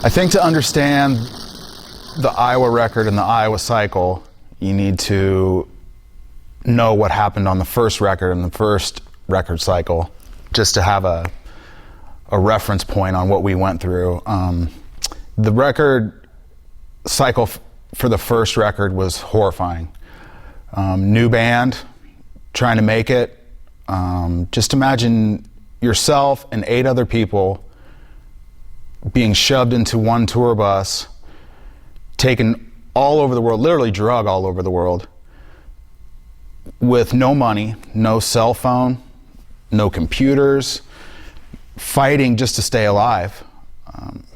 I think to understand the Iowa record and the Iowa cycle, you need to know what happened on the first record and the first record cycle, just to have a reference point on what we went through. The record cycle for the first record was horrifying. New band, trying to make it. Just imagine yourself and 8 other people being shoved into one tour bus, taken all over the world, literally drug all over the world, with no money, no cell phone, no computers, fighting just to stay alive,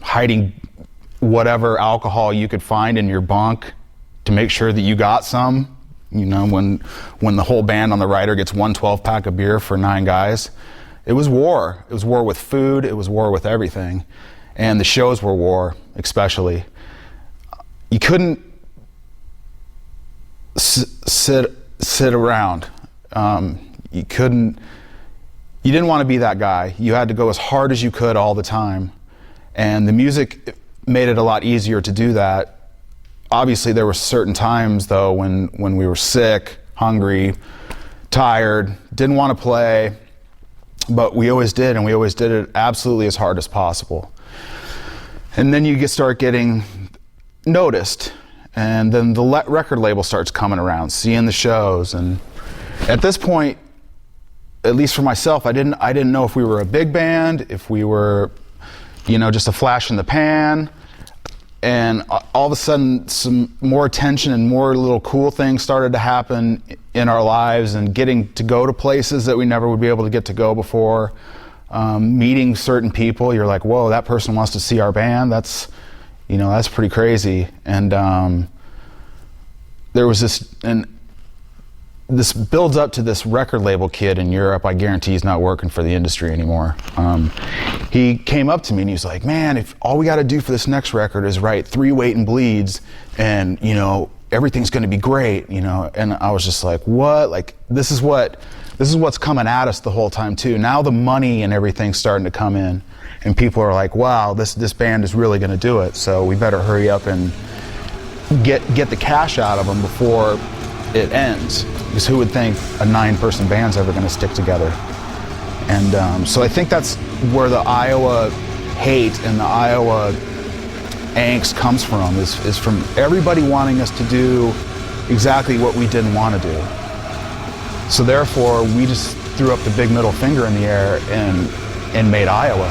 hiding whatever alcohol you could find in your bunk to make sure that you got some. You know, when the whole band on the rider gets one 12-pack of beer for 9 guys. It was war. It was war with food. It was war with everything. And the shows were war, especially. You couldn't sit around. You didn't want to be that guy. You had to go as hard as you could all the time. And the music made it a lot easier to do that. Obviously, there were certain times, though, when we were sick, hungry, tired, didn't want to play, but we always did, and we always did it absolutely as hard as possible. And then you start getting noticed, and then the record label starts coming around, seeing the shows, and at this point, at least for myself, I didn't know if we were a big band, if we were, you know, just a flash in the pan. And all of a sudden, some more attention and more little cool things started to happen in our lives, and getting to go to places that we never would be able to get to go before. Meeting certain people, you're like, whoa, that person wants to see our band. That's pretty crazy. And there was this builds up to this record label kid in Europe. I guarantee he's not working for the industry anymore. He came up to me and he was like, man, if all we got to do for this next record is write 3 Wait and Bleeds, and everything's going to be great, And I was just like, what? Like, this is what's coming at us the whole time too. Now the money and everything's starting to come in, and people are like, wow, this band is really going to do it. So we better hurry up and get the cash out of them before it ends, because who would think a 9-person band's ever going to stick together? And so I think that's where the Iowa hate and the Iowa angst comes from, is from everybody wanting us to do exactly what we didn't want to do. So therefore, we just threw up the big middle finger in the air and made Iowa.